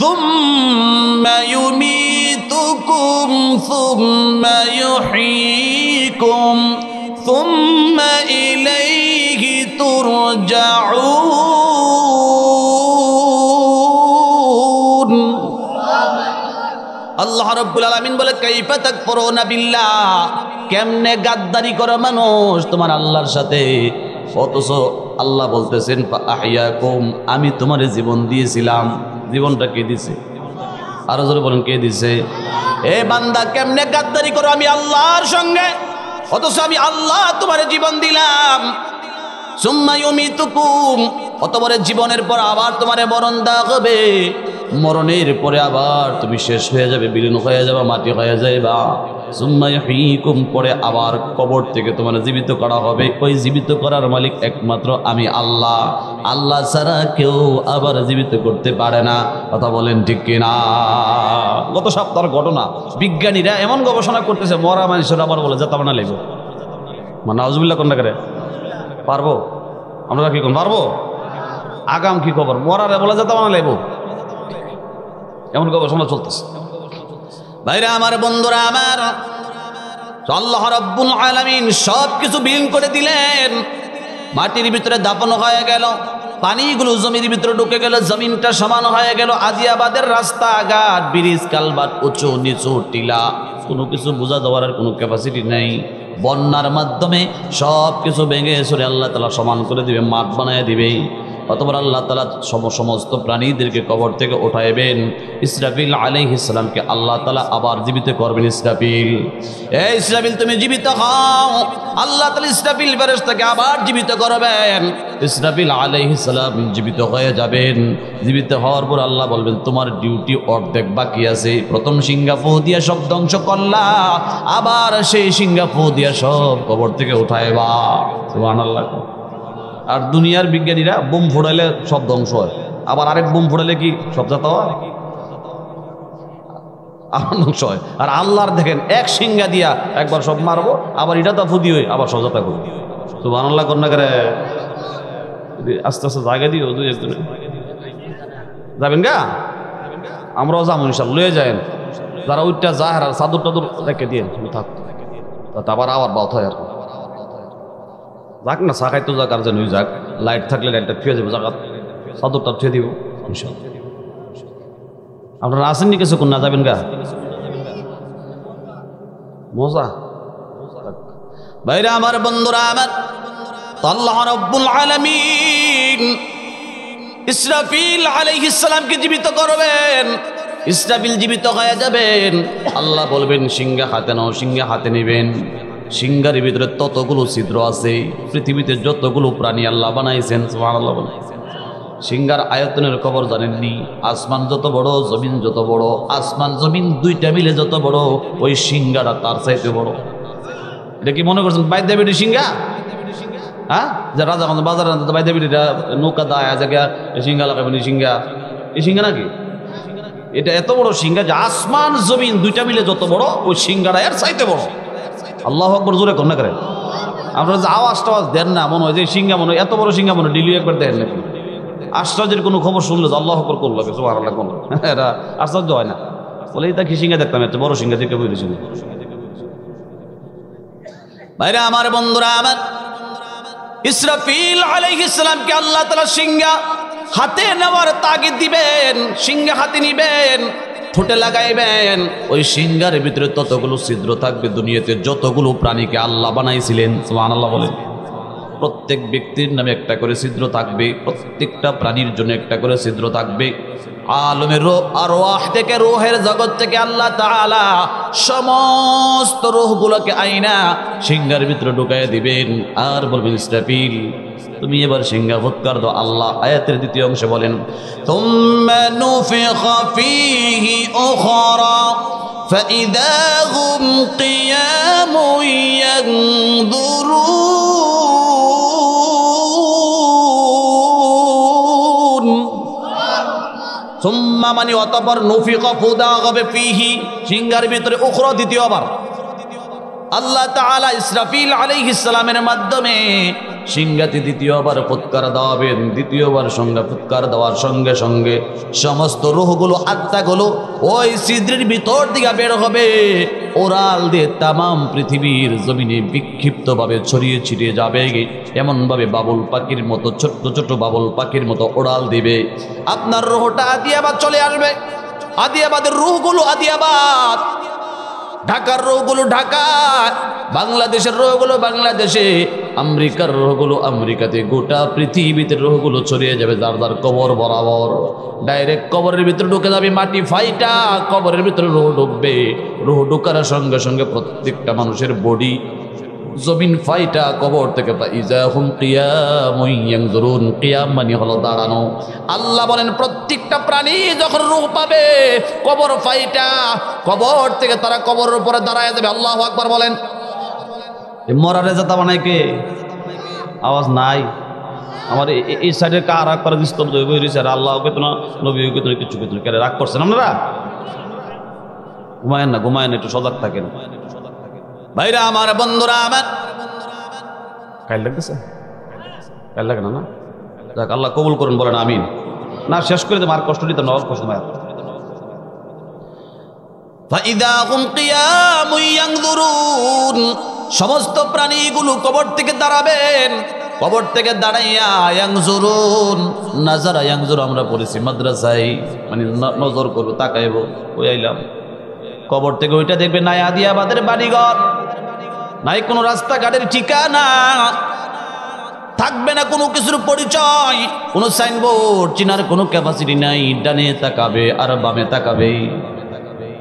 সুম্মা ইউমীতুকুম সুম্মা ইউহয়ীকুম সুম্মা ইলাইহি তুরজাউন। আল্লাহ রাব্বুল আলামিন বলে কাইফা তাকফুরুনা বিল্লাহ, কেমনে গাদ্দারি করে মানুষ তোমার আল্লাহর সাথে। অথচ আল্লাহ বলতেছেন ফাআহইয়াকুম, আমি তোমার জীবন দিয়েছিলাম। জীবনটা কে দিছে? আরো জোরে বলেন, কে দিছে? এ বান্দা, কেমনে গাদ্দারি করো আমি আল্লাহর সঙ্গে, অথচ আমি আল্লাহ তোমার জীবন দিলাম। সুম্মা ইউমিতুকুম, অতঃপর জীবনের পর আবার তোমারে মরণ দেওয়া হবে। মরণের পরে আবার তুমি শেষ হয়ে যাবে, বিলীন হয়ে যাবে, মাটি হয়ে যাইবা। সুম্মা ইউহয়িকুম, পরে আবার কবর থেকে তোমার জীবিত করা হবে। ওই জীবিত করার মালিক একমাত্র আমি আল্লাহ। আল্লাহ ছাড়া কেউ আবার জীবিত করতে পারে না। কথা বলেন ঠিক কিনা? গত সপ্তাহের ঘটনা, বিজ্ঞানীরা এমন গবেষণা করতেছে, মরা মানুষের আবার বলে যেতে না লেগো, মানে নাউজুবিল্লাহ কোন করে পারবো আমরা কি কোন পারবো? আগাম কি খবর, মরারে বলে যেতে না লেগো, এমন গবেষণা চলতেছে। ভাইরা আমার, বন্ধুরা আমার, আল্লাহ রাব্বুল আলামিন সব কিছু বিলীন করে দিলেন। মাটির ভিতরে দাফন হয়ে গেল, পানিগুলো জমির ভিতরে ঢুকে গেল, জমিনটা সমান হয়ে গেল। আজিয়াবাদের রাস্তাঘাট, ব্রিজ, কালভার্ট, উঁচু নিচু টিলা, কোনো কিছু বোঝা যাওয়ার আর কোনো ক্যাপাসিটি নেই। বন্যার মাধ্যমে সব কিছু ভেঙে সরে আল্লাহ তাআলা সমান করে দিবে, মাঠ বানায় দিবে। অতঃপর আল্লাহ তাআলা সমস্ত প্রাণীদেরকে কবর থেকে উঠাইবেন। ইসরাফিল আলাইহিস সালামকে আল্লাহ তাআলা আবার জীবিত করবেন। ইসরাফিল, এই ইসরাফিল তুমি জীবিত হও। আল্লাহ তাআলা ইসরাফিল ফেরেশতাকে আবার জীবিত করবেন। ইসরাফিল আলাইহিস সালাম জীবিত হয়ে যাবেন। জীবিত হওয়ার পর আল্লাহ বলবেন, তোমার ডিউটি অর্ধেক বাকি আছে। প্রথম সিংহা ফু দিয়া সব ধ্বংস করলা, আবার সেই সিংহা ফু দিয়া সব কবর থেকে উঠাইবা। সুবহানাল্লাহ। আর দুনিয়ার বিজ্ঞানীরা বোম ফোড়াইলে সব ধ্বংস হয়, আবার আরেক বোম ফোড়াইলে কি সব যাতা হয়, আবার ধ্বংস হয়। আর আল্লাহর দেখেন, এক সিংহা দিয়া একবার সব মারবো, আবার এটা তো ফুদি হই, আবার সব যাতা করবো। তো বানাল্লাহ কন্যা করে আস্তে আস্তে জায়গা দিও, দুই একজনে যাবেন গা, আমরাও যাবো ইনশাল্লাহ, লয়ে যাবেন। যারা ওইটা যায় আর চাদর টাদর রেখে দিয়ে থাকতো, আবার আবার বাত হয় আর যাক না, চা খাইতো যাক, আর যেন যাক, লাইট থাকলে লাইটটা থুয়ে যাবো, জায়গা চাদরটা থুয়ে দিব ইনশাল্লাহ। আপনারা আসেননি কিছু কোন না যাবেন গা, মজা। ভাইরা আমার, বন্ধুরা আমার, আল্লাহ রাব্বুল আলামিন ইসরাফিল আলাইহিস সালামকে জীবিত করবেন। ইসরাফিল জীবিত হয়ে যাবেন। আল্লাহ বলবেন, সিংহা হাতে নাও। সিংহা হাতে নেবেন। সিংহার ভিতরে ততগুলো ছিদ্র আছে, পৃথিবীতে যতগুলো প্রাণী আল্লাহ বানাইছেন, সুবহানাল্লাহ বানাইছেন। সিংহার আয়তনের খবর জানেননি? আসমান যত বড়, জমিন যত বড়, আসমান জমিন দুইটা মিলে যত বড়, ওই সিংহাটা তার চাইতে বড়। এটা কি মনে করছেন বাইদা বেটি সিংহা? হ্যাঁ, যে রাজা বাজার বাইদা বেটিটা নৌকা দায় জায়গা সিংহা লাগাবেন, সিংহা, এই সিংহা নাকি? এটা এত বড় সিংহা যে আসমান জমিন দুইটা মিলে যত বড়, ওই সিংহাটা এর চাইতে বড়। আল্লাহু আকবার জোরে কন্যা করেন। আপনারা যে আওয়াজ টাওয়াজ দেন না, মনে হয় যে সিংহা, মনে হয় এত বড় সিংহা, মনে হয় ডিলি একবার দেন নাকি? আশ্চর্যের কোনো খবর শুনলে যে আল্লাহু আকবার করলো, সুবহানাল্লাহ করলো, এটা আশ্চর্য হয় না? বলে এটা কি সিংহা দেখতাম, এত বড় সিংহা দেখে বলেছিল। ভাইরা আমার, বন্ধুরা আমার, ইসরাফিল আলাইহিস সালামকে আল্লাহ তাআলা সিংহা হাতে নেওয়ার তাগিদ দিবেন। সিংহা হাতে নিবেন, ঠোঁটে লাগাইবেন। ওই সিংহার ভিতরে ততগুলো ছিদ্র থাকবে, দুনিয়াতে যতগুলো প্রাণীকে আল্লাহ বানাইছিলেন, সুবহানাল্লাহ বলেন। প্রত্যেক ব্যক্তির নামে একটা করে ছিদ্র থাকবে, প্রত্যেকটা প্রাণীর জন্য একটা করে ছিদ্র থাকবে। আলমের আরওয়াহ থেকে, রূহের জগৎ থেকে আল্লাহ তাআলা সমস্ত রূহগুলোকে আইনা সিংহার ভিতরে ঢুকাইয়া দিবেন। আর বলবেন, ইসরাফিল তুমি এবার সিংহা ফুৎকার দাও। আল্লাহ আয়াতের দ্বিতীয় অংশে বলেন, তুম্মা নুফিখা ফীহি উখরা ফাইযা হুম কিয়ামুন ইয়ানযুরুন। সুম্মা মানে অতঃপর, নুফিখা ফুদা হবে ফীহি সিংহার ভিতরে, উখরা দ্বিতীয়বার। আল্লাহ তাআলা ইসরাফিল আলাইহিস সালামের মাধ্যমে সিংহাতে দ্বিতীয়বার ফুৎকার দেওয়াবেন। দ্বিতীয়বার সংজ্ঞা ফুৎকার দেওয়ার সঙ্গে সঙ্গে সমস্ত রূহগুলো, আত্মাগুলো ওই ছিদ্রের ভিতর দিকে বের হবে, ওরাল দিয়ে তামাম পৃথিবীর জমিনে বিক্ষিপ্তভাবে ছড়িয়ে ছিটিয়ে যাবে। এমনভাবে বাবুল পাখির মতো, ছোট্ট ছোট্ট বাবুল পাখির মতো ওড়াল দিবে। আপনার রূহটা দিয়ে আবার চলে আসবে। আদিয়াবাদের রূহগুলো আদিয়াবাদ, ঢাকার রূহগুলো ঢাকায়, বাংলাদেশের রূহগুলো বাংলাদেশে, আমেরিকার রূহগুলো আমেরিকাতে, গোটা পৃথিবীতে রূহগুলো ছড়িয়ে যাবে যার যার কবর বরাবর। ডাইরেক্ট কবরের ভিতরে ঢুকে যাবে, মাটি ফাইটা কবরের ভিতরে রূহ ঢুকবে। রূহ ঢুকার সঙ্গে সঙ্গে প্রত্যেকটা মানুষের বডি জমিন ফাইটা কবর থেকে ইজাহুম কিয়ামুন ইয়ানজুরুন, কিয়াম মানে হলো দাঁড়ানো। আল্লাহ বলেন প্রত্যেকটা প্রাণী যখন রূহ পাবে কবর ফাইটা কবর থেকে তারা কবরের উপরে দাঁড়ায় যাবে। আল্লাহু আকবার বলেন। মরারে যাতা বানাই কে? আওয়াজ নাই আমার এই সাইডে কার রাগ করা স্তব্ধ হয়ে গেছে। আর আল্লাহ কে তো না, নবী কে তো কিছু কিছু কে রাগ করছেন আপনারা? ঘুমায়েন না, ঘুমায়েন, একটু সজাগ থাকেন ভাইরা আমার, বন্ধুরা আমার। কাল লাগতেছে? কাল লাগে না? না যাক, আল্লাহ কবুল করুন, বলেন আমিন। না শেষ করে দেব, আর কষ্ট দিতাম না, অল্প সময়। ফাইদা হুম কিয়ামুন ইয়ানজুরুন, সমস্ত প্রাণীগুলো কবর থেকে দাঁড়াবেন। কবর থেকে দাঁড়াইয়া ইয়ানজুরুন, নাজারা ইয়ানজুর আমরা পড়েছি মাদ্রাসায়, মানে নজর করবো, তাকাইব। ওই আইলাম কবর থেকে, ওইটা দেখবে নাই আদিয়াবাদের বাড়িঘর, নাই কোনো রাস্তাঘাটের ঠিকানা, থাকবে না কোনো কিছুর পরিচয়, কোনো সাইনবোর্ড চিনার কোনো ক্যাপাসিটি নাই। ডানে তাকাবে আর বামে তাকাবে,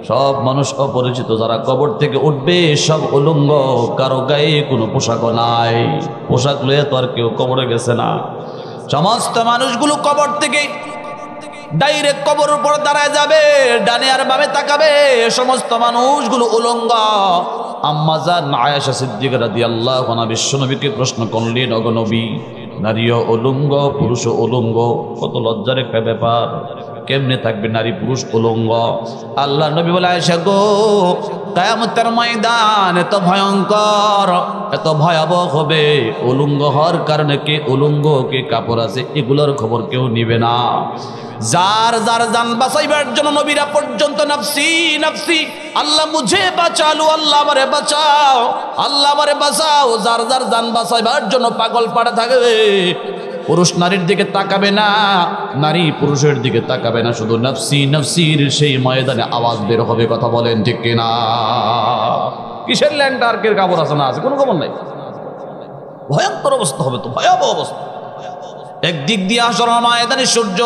সব মানুষ অপরিচিত। যারা কবর থেকে উঠবে সব উলঙ্গ, কারো গায়ে কোনো পোশাক নাই। পোশাক লয়ে তো আর কেউ কবরে গেছে না। সমস্ত মানুষগুলো কবর থেকে ডাইরেক্ট কবরের উপর দাঁড়ায় যাবে, ডানে আর বামে তাকাবে, সমস্ত মানুষগুলো উলঙ্গ। আম্মা জান আয়েশা সিদ্দিকা রাদিয়াল্লাহু আনহা বিশ্বনবীকে প্রশ্ন করলেন, ওগো নবী, নারীও উলঙ্গ পুরুষও উলঙ্গ, কত লজ্জার একটা ব্যাপার, কেমনে থাকবে নারী পুরুষ উলঙ্গ? আল্লাহ নবী বলে, আয়েশা গো, কিয়ামতের ময়দান এত ভয়ঙ্কর, এত ভয়াবহ হবে, উলঙ্গ হওয়ার কারণে কে উলঙ্গ কে কাপড় আছে এগুলোর খবর কেউ নিবে না। যার যার জান বাঁচাইবার জন্য নবীরা পর্যন্ত নাফসি নাফসি, আল্লাহ মুঝে বাঁচালু, আল্লাহ আমারে বাঁচাও, আল্লাহ আমারে বাঁচাও। যার যার জান বাঁচাইবার জন্য পাগল পাড়া থাকবে। পুরুষ নারীর দিকে তাকাবে না, নারী পুরুষের দিকে তাকাবে না, শুধু নাফসি নাফসির সেই ময়দানে আওয়াজ বের হবে। কথা বলেন ঠিক কিনা? কিসের ল্যান্ডার্কের খবর আছে না আছে? কোনো খবর নাই। ভয়ঙ্কর অবস্থা হবে তো, ভয়াবহ অবস্থা। একদিক দিয়ে হাশরের ময়দানে সূর্য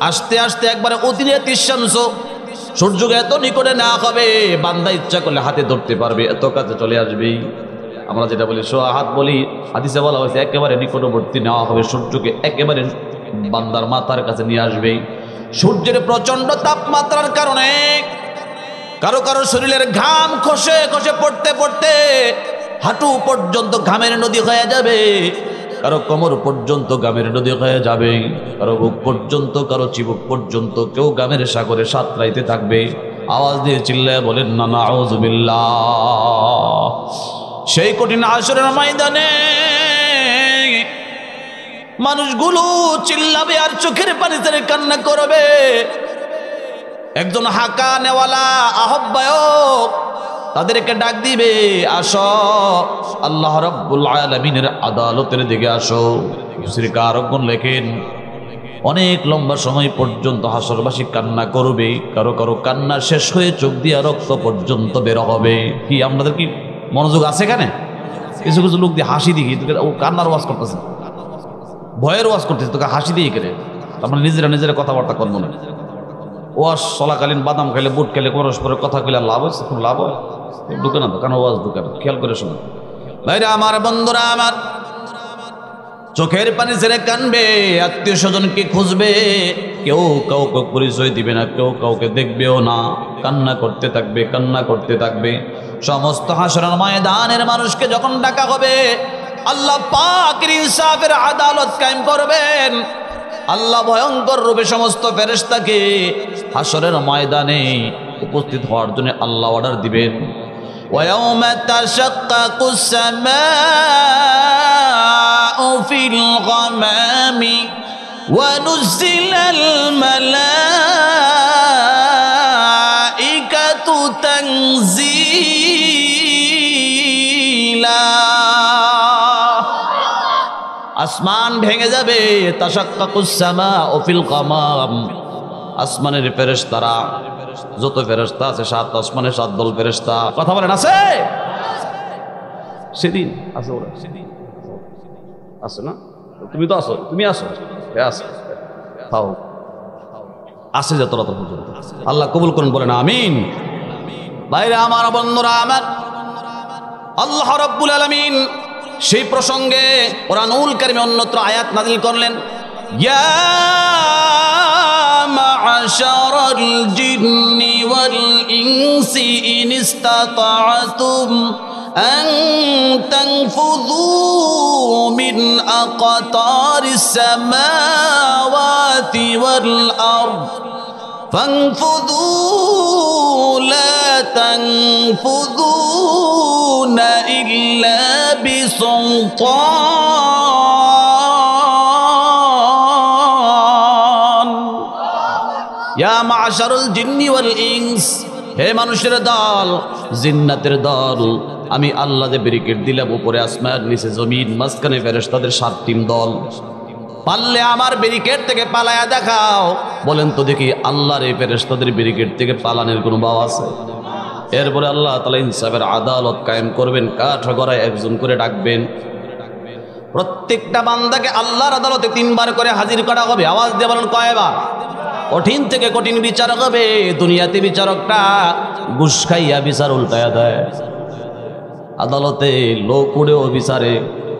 আস্তে আস্তে একবারে অতিরে তিরশাংশ, সূর্যকে এত নিকটে না হবে বান্দা ইচ্ছা করলে হাতে ধরতে পারবে, এত কাছে চলে আসবেই। আমরা যেটা বলি সোয়া হাত বলি, হাদিসে বলা হয়েছে একেবারে নিকটবর্তী নেওয়া হবে, সূর্যকে একেবারে বান্দার মাথার কাছে নিয়ে আসবে। সূর্যের প্রচন্ড তাপমাত্রার কারণে কারো কারো শরীরের ঘাম খসে খসে পড়তে পড়তে হাঁটু পর্যন্ত ঘামের নদী হয়ে যাবে, কারো কোমর পর্যন্ত ঘামের নদী হয়ে যাবে, কারো বুক পর্যন্ত, কারো চিবুক পর্যন্ত, কেউ ঘামের সাগরে সাঁতরাইতে থাকবে। আওয়াজ দিয়ে চিল্লায় বলেন না নাউযুবিল্লাহ। সেই কঠিন হাশরের ময়দানে মানুষগুলো চিল্লাবে আর চোখের পানি ছেড়ে কান্না করবে। একজন হাঁকা নেওয়ালা আহ্বায়ক তাদেরকে ডাক দিবে, আসো আল্লাহ রাব্বুল আলামিনের আদালতের দিকে আসো। শ্রীকারকগণ লেখেন অনেক লম্বা সময় পর্যন্ত হাসরবাসী কান্না করবে, কারো কারো কান্না শেষ হয়ে চোখ দিয়ে রক্ত পর্যন্ত বের হবে। কি আপনাদের কি মনোযোগ আছে এখানে? কিছু কিছু লোক দিয়ে হাসি দিকে ও কান্নার ওয়াজ করতেছে, ভয়ের ওয়াজ করতেছে, তোকে হাসি দিয়ে কেড়ে, আমরা নিজেরা নিজেরা কথাবার্তা করবো না। ওয়াজ চলাকালীন বাদাম খাইলে বুট খেলে পরস্পরের কথা কইলে লাভ হচ্ছে, খুব লাভ হয়। ঢুকে না তো কেন ওয়াজ ঢুকে না, খেয়াল করে শোনো ভাইরা আমার, বন্ধুরা আমার। চোখের পানি ছেড়ে কানবে, আত্মীয় স্বজনকে খুঁজবে, কেউ কাউকে পরিচয় দিবে না, কেউ কাউকে দেখবেও না, কান্না করতে থাকবে, কান্না করতে থাকবে। সমস্ত হাশরের ময়দানের মানুষকে যখন ডাকা হবে, আল্লাহ পাকের ইনসাফের আদালত কায়েম করবেন। আল্লাহ ভয়ঙ্কর রূপে সমস্ত ফেরেশতাকে হাশরের ময়দানে উপস্থিত হওয়ার জন্য আল্লাহ অর্ডার দিবেন। ويوم تشقق السماء في الغمام ونزل الملائكة تنزيلا। আসমান ভেঙে যাবে, তাশাক্কাকুস সামাউ ফিল গামাম, আসমানের ফেরেশতারা, যত ফেরেশতা আছে 7 আসমানের 7 দল ফেরেশতা, কথা বলেন আছে? সেদিন আছে, ওরা আছে না? তুমি তো আসো, তুমি আসো, আছে খাও আছে যত রাত পর্যন্ত। আল্লাহ কবুল করুন, বলেন আমিন। ভাইরা আমার, বন্ধুরা আমার, আল্লাহ রাব্বুল আলামিন সেই প্রসঙ্গে কোরআনুল কারীমে অন্যত্র আয়াত নাযিল করলেন, ইয়া মা'শারাল জিন্নি ওয়াল ইনসি ইন ইসতাতা'তুম আন তানফুযু মিন আকাতারিস সামাওয়াতি ওয়াল আরদ فانفذوا لا تنفذون إلا بسلطان يا معشر الجن والإنس হে মানুষের দল, জিন্নাতের দল, আমি আল্লাহ যে ব্যারিকেড দিলাম উপরে আসমান, নিচে জমিন, মাঝখানে ফেরেশতাদের 7 টিম দল, পারলে আমার ব্যারিকেড থেকে পালায়া দেখাও। বলেন তো দেখি, আল্লাহর এই ফেরেশতাদের ব্যারিকেড থেকে পালানোর কোনো ভাব আছে? এরপরে আল্লাহ তাআলা ইনসাফের আদালত কায়েম করবেন, কাঠগড়ায় একজন করে ডাকবেন, প্রত্যেকটা বান্দাকে আল্লাহর আদালতে 3 বার করে হাজির করা হবে। আওয়াজ দিয়ে বলেন কয়বার? কঠিন থেকে কঠিন বিচার হবে। দুনিয়াতে বিচারকটা ঘুষ খাইয়া বিচার উল্টায়া দেয়, আদালতে লোক করেও বিচারে,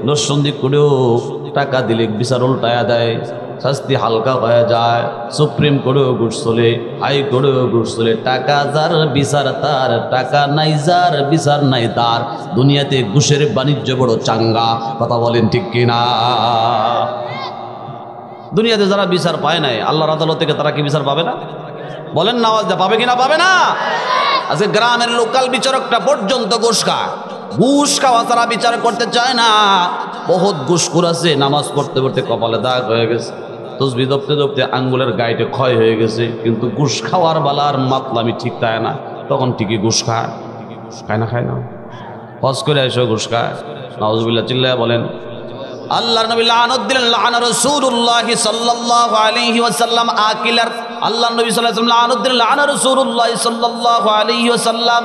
নসন্দি করেও টাকা দিলে বিচার উল্টায়া দেয়, শাস্তি হালকা হয়ে যায়। সুপ্রিম কোর্টেও ঘুষ চলে, হাই কোর্টেও ঘুষ চলে, টাকা যার বিচার তার, টাকা নাই যার বিচার নাই তার। দুনিয়াতে ঘুষের বাণিজ্য বড় চাঙ্গা, কথা বলেন ঠিক কিনা? দুনিয়াতে যারা বিচার পায় নাই আল্লাহর আদালত থেকে, তারা কি বিচার পাবে না? বলেন না, আওয়াজ পাবে কিনা? পাবে না? আজকে গ্রামের লোকাল বিচারকটা পর্যন্ত ঘুষ খায়, ঘুষ খাওয়া তারা বিচার করতে চায় না। বহুত ঘুষখোর আছে, নামাজ পড়তে পড়তে কপালে দাগ হয়ে গেছে, তসবিহ জপতে জপতে আঙ্গুলের গাইটে ক্ষয় হয়ে গেছে, কিন্তু ঘুষ খাওয়ার বালার মাতলামি ঠিক থাকে না, তখন ঠিকই ঘুষ খায়। খায় না? খায় না? হজ করে এসে ঘুষ খায়। নাউজুবিল্লাহ, চিল্লায়া বলেন। আল্লাহর নবী লানত দিলেন, লানা রাসূলুল্লাহ সাল্লাল্লাহু আলাইহি ওয়াসাল্লাম আকিলার। আল্লাহর নবী সাল্লাল্লাহু আলাইহি ওয়াসাল্লাম লানত দিলেন, লানা রাসূলুল্লাহ সাল্লাল্লাহু আলাইহি ওয়াসাল্লাম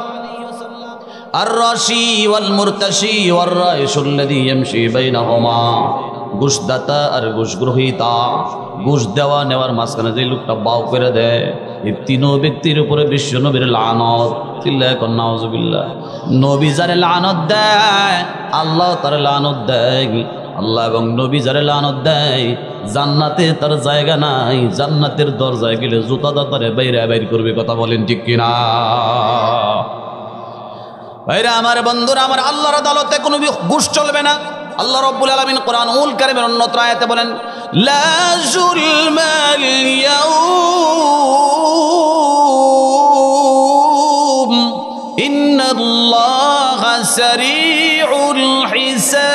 আর-রাশি ওয়াল মুরতাশি ওয়ার রাইশুল্লাযী ইয়ামশি বাইনাহুমা। ঘুষদাতা আর ঘুষ গ্রহীতা, ঘুষ দেওয়া নেওয়ার মাঝখানে যে লোকটা বাউ করে দেয়, এই 3 ব্যক্তির উপরে বিশ্ব নবীর লানত। চিল্লায়া কন নাউজুবিল্লাহ। নবী যারে লানত দেয়, আল্লাহ তারে লানত দেয়। আল্লাহ এবং নবী যারে লানত দেয়, জান্নাতে তার জায়গা নাই, জান্নাতের দরজায় গেলে জুতা দাতারে বাইরে বাইর করবে, কথা বলেন ঠিক কিনা? ভাইরা আমার, বন্ধুরা আমার, আল্লাহর আদালতে কোনো ঘুষ চলবে না। আল্লাহ রাব্বুল আলামিন কোরআনুল কারীমের অন্যত্র আয়াতে বলেন, লা যুলমাল ইয়াউম ইন্নাল্লাহা সারিউল হিসাব।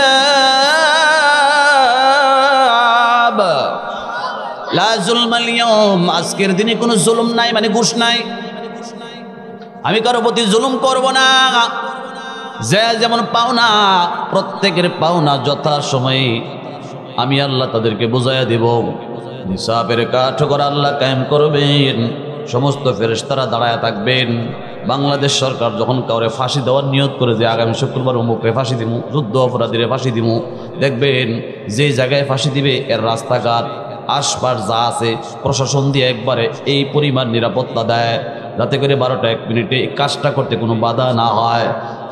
লা যুলমাল ইয়াউম, আজকের দিনে কোনো জুলুম নাই, মানে ঘুষ নাই। আমি কারো প্রতি জুলুম করব না। যে যেমন পাওনা, প্রত্যেকের পাওনা যথা সময়ে আমি আল্লাহ তাদেরকে বুঝাইয়া দেব। হিসাবের কাঠগড় আল্লাহ কায়েম করবেন, সমস্ত ফেরেশতারা দাঁড়ায় থাকবেন। বাংলাদেশ সরকার যখন কাউরে ফাঁসি দেওয়ার নিয়ত করে যে আগামী শুক্রবার অমুকরে ফাঁসি দিব, যুদ্ধ অপরাধীরে ফাঁসি দিব, দেখবেন যে জায়গায় ফাঁসি দিবে এর রাস্তাঘাট আশপাশ যা আছে প্রশাসন দিয়ে একবারে এই পরিমাণ নিরাপত্তা দেয়, যাতে করে 12টা 1 মিনিটে কাজটা করতে কোনো বাধা না হয়।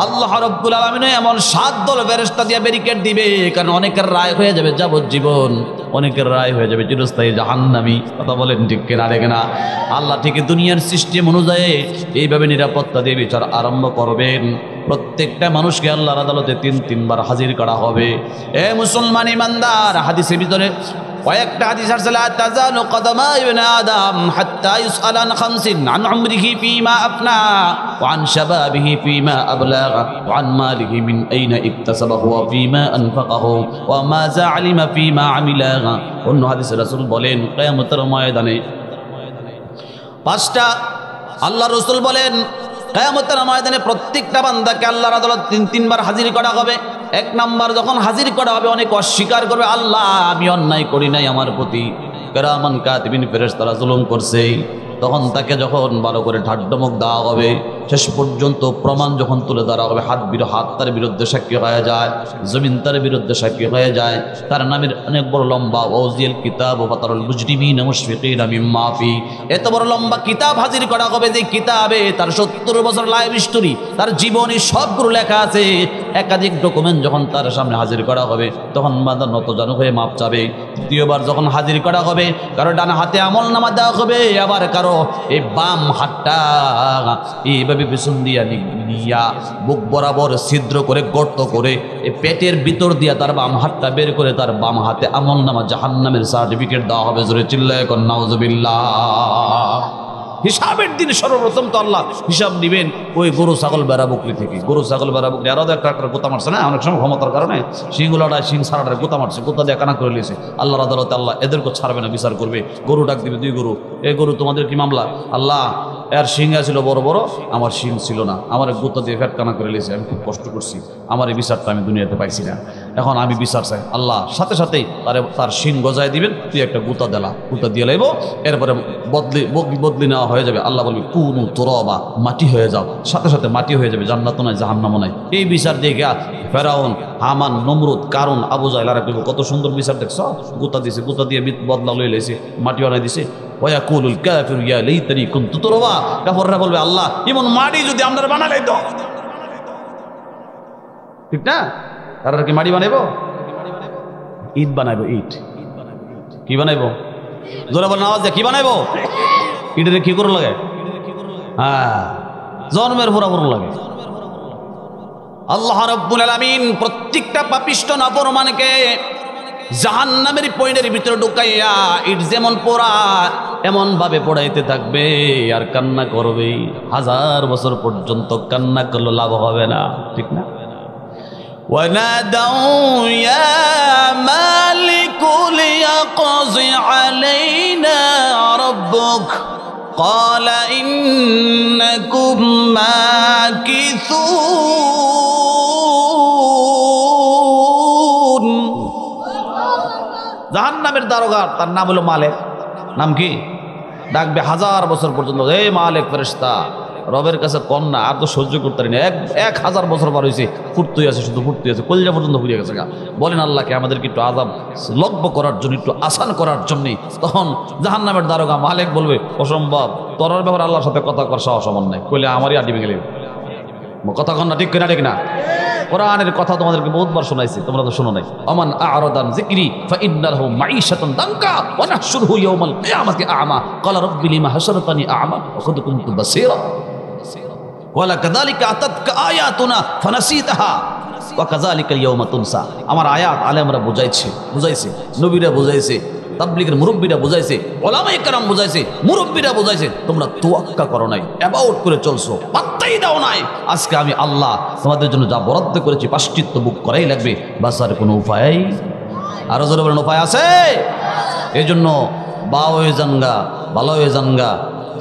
আল্লাহ রাব্বুল আলামিন এমন 7 দল ফেরেশতা দিয়ে ব্যারিকেড দিবে, কারণ অনেকের রায় হয়ে যাবে যাবজ্জীবন, অনেকের রায় হয়ে যাবে চিরস্থায়ী জাহান্নামী, কথা বলেন ঠিক কিনা? রে কিনা? আল্লাহ ঠিক দুনিয়ার সিস্টেম অনুযায়ী এইভাবে নিরাপত্তা দিয়ে বিচার আরম্ভ করবেন। প্রত্যেকটা মানুষকে আল্লাহর আদালতে 3 বার হাজির করা হবে। এ মুসলমান ইমানদার, হাদিসের ভিতরে কয়েকটা হাদিস আছে, লা তাজালু কদমা ইবনে আদম হাত্তা ইউসআল আন খামসিন, আন উমরিহি ফীমা আফনা ওয়া আন শাবাবিহি ফীমা আবলাগা ওয়া আন মালিহি মিন আইনা ইকতাসাবাহু ওয়া ফীমা আনফাকাহু ওয়া মাযা আলিমা ফীমা আমিলা। অন্য হাদিসে রাসূল বলেন, কিয়ামতের ময়দানে 5টা, আল্লাহ রাসূল বলেন কিয়ামতের ময়দানে প্রত্যেকটা বান্দাকে আল্লাহর আদালত 3 বার হাজির করা হবে। 1 নাম্বার যখন হাজির করা হবে, অনেক অস্বীকার করবে, আল্লাহ আমি অন্যায় করি নাই, আমার প্রতি কিরামান কাতিবিন ফেরেশতারা জুলুম করছে। তখন তাকে যখন ভালো করে ঠাড্ডমুখ দেওয়া হবে, শেষ পর্যন্ত প্রমাণ যখন তুলে ধরা হবে, হাত তার বিরুদ্ধে সাক্ষী হয়ে যায়, জমিন তার বিরুদ্ধে সাক্ষী হয়ে যায়, তার নামের অনেক বড় লম্বা ওয়াজিল কিতাব ওয়া ফাতারুল মুজরিমিনা মুশফিকিনা মিম্মা ফি, এত বড় লম্বা কিতাব হাজির করা হবে যে কিতাবে তার 70 বছর লাইফ স্টোরি, তার জীবনী সবগুলো লেখা আছে। একাধিক ডকুমেন্ট যখন তার সামনে হাজির করা হবে তখন বান্দা নতজানু হয়ে মাপ চাবে। তৃতীয়বার যখন হাজির করা হবে, কারো ডান হাতে আমলনামা দেওয়া হবে, আবার কারো এই বাম হাতটা এইভাবে পেছন দিয়া নিয়া বুক বরাবর ছিদ্র করে গর্ত করে এই পেটের ভিতর দিয়া তার বাম হাতটা বের করে তার বাম হাতে আমলনামা জাহান্নামের সার্টিফিকেট দেওয়া হবে। জোরে চিল্লায় কোন নাউজুবিল্লাহ। হিসাবের দিন সর্বপ্রথম তো আল্লাহ হিসাব দিবেন ওই গরু ছাগল বেড়া বকরি থেকে। গরু ছাগল বেড়া বকরি আরও একটা গোতা মারছে না, অনেক সময় ক্ষমতার কারণে সিংগুলাটায় সিং সারাটায় গোতা মারছে, গোতা দিয়ে কানা করে নিয়েছে। আল্লাহর আদালতে আল্লাহ এদেরকে ছাড়বে না, বিচার করবে। গরু ডাক দিবে, 2 গরু, এই গরু তোমাদের কি মামলা? আল্লাহ এর সিং ছিল বড় বড়, আমার সিং ছিল না, আমার গোতা দিয়ে ফ্যাট কানা করে নিয়েছে, আমি খুব কষ্ট করছি, আমার এই বিচারটা আমি দুনিয়াতে পাইছি না, এখন আমি বিচার চাই। আল্লাহ সাথে সাথেই তার সিং গজায় দিবেন, তুই একটা গোতা দেলা, গোতা দিয়ে লাইব, এরপরে বদলি নেওয়া হয়ে যাবে। আল্লাহ বলবি কুনু তুরাবা, মাটি হয়ে যাও, সাথে সাথে মাটি হয়ে যাবে, জান্নাত নাই জাহান্নাম নাই। এই বিচার দিয়ে গিয়া ফেরাউন, হামান, নমরুদ, কারণ, আবু জাহেল আর কত সুন্দর বিচার দেখছ, গোতা দিছে, গোতা দিয়ে বদলা লই লাইছে, মাটি বানাই দিছে। ওয়াকুলুল কাফিরু ইয়া লাইতানি কুনতু তুরাবা, কাফেররা বলবে আল্লাহ এমন মাটি যদি আমরা বানাই দাও। ঠিক না? তারা কি মাটি বানাইবো? ইট বানাইবো, ইট। কি বানাইবো? জোরে বলেন আওয়াজ দিয়ে, কি বানাইবো? ইটের কি করে লাগে? হ্যাঁ, জন্মের পুরা লাগে। আল্লাহ রাব্বুল আলামিন প্রত্যেকটা পাপিষ্ঠ নাফরমানকে জাহান্নামের পয়নের ভিতরে ঢুকাইয়া ইট যেমন পোড়া এমন ভাবে পোড়াইতে থাকবে আর কান্না করবে 1000 বছর পর্যন্ত। কান্না করলে লাভ হবে না, ঠিক না? ونادوا يا مالك ليقض علينا ربك قال إنكم ماكثون। জাহান্নামের দারোগা, তার নাম হলো মালিক। নাম কি? ডাকবে 1000 বছর পর্যন্ত, এই মালিক ফেরেশতা রবের কাছে কন্যা আর তো সহ্য করতে পারি না, 1000 বছর পার হয়েছে, ফুটতেই আছে, শুধু ফুটতেই আছে, কলিজা পর্যন্ত ফুরিয়ে গেছে গা। বলেন আল্লাহকে আমাদেরকে একটু আযাব লঘু করার জন্য, একটু আসান করার জন্যে। তখন জাহান্নামের দারোগা মালিক বলবে অসম্ভব, তোর ব্যাপারে আল্লাহর সাথে কথা কর সাহস আমার নাই, কইলে আমারই আডি ভেঙে গেলে কথা কন না, ঠিক কিনা? ঠিক না? কোরআনের কথা তোমাদেরকে বহুতবার শোনাইছি, তোমরা তো শোনো নাই। আমান আ'রাদান যিকরি ফাইন্নাহু মাঈশাতান দানকা ওয়া নাহশুরুহু ইয়াওমাল কিয়ামাতি আ'মা ক্বালা রাব্বি লিমা হাশারতানি আ'মা ওয়া ক্বাদ কুনতু বাসীরা ওয়ালা কাযালিকা আতাতকা আয়াতুনা ফানাসিতাহা ওয়া কাযালিকা ইয়াওমা তুনসা। আমার আয়াত আলেমরা বুঝাইছে, নবীরা বুঝাইছে, তাবলীগের মুরব্বীরা বুঝাইছে, উলামায়ে কেরাম বুঝাইছে, মুরব্বীরা বুঝাইছে, তোমরা তোয়াক্কা করো নাই, অ্যাবাউট করে চলছো, পাত্তাই দাও নাই। আজকে আমি আল্লাহ তোমাদের জন্য যা বরাদ্দ করেছি পাশ্চিত্য বুক করাই লাগবে, বাঁচার কোনো উপায়, আরো জোরে বলেন উপায় আছে? এই জন্য বা হয়ে যানগা, ভালো হয়ে যানগা,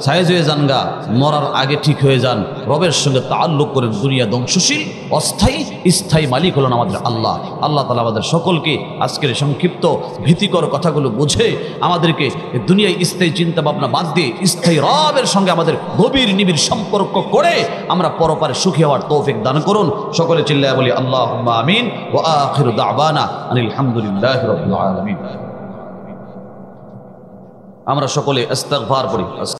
সাইজ হয়ে যানগা, মরার আগে ঠিক হয়ে যান, রবের সঙ্গে তাআল্লুক করে। দুনিয়া ধ্বংসশীল, অস্থায়ী, স্থায়ী মালিক হলেন আমাদের আল্লাহ। আল্লাহ তাআলা আমাদের সকলকে আজকের সংক্ষিপ্ত ভীতিকর কথাগুলো বুঝে আমাদেরকে দুনিয়ায় স্থায়ী চিন্তা ভাবনা বাদ দিয়ে স্থায়ী রবের সঙ্গে আমাদের গভীর নিবিড় সম্পর্ক করে আমরা পরপারে সুখী হওয়ার তৌফিক দান করুন। সকলে চিল্লায়া বলি আল্লাহুম্মা আমিন। ওয়া আখিরু দাওয়ানা আনিল হামদুলিল্লাহি রাব্বিল আলামিন। আমরা সকলে ইস্তিগফার করি।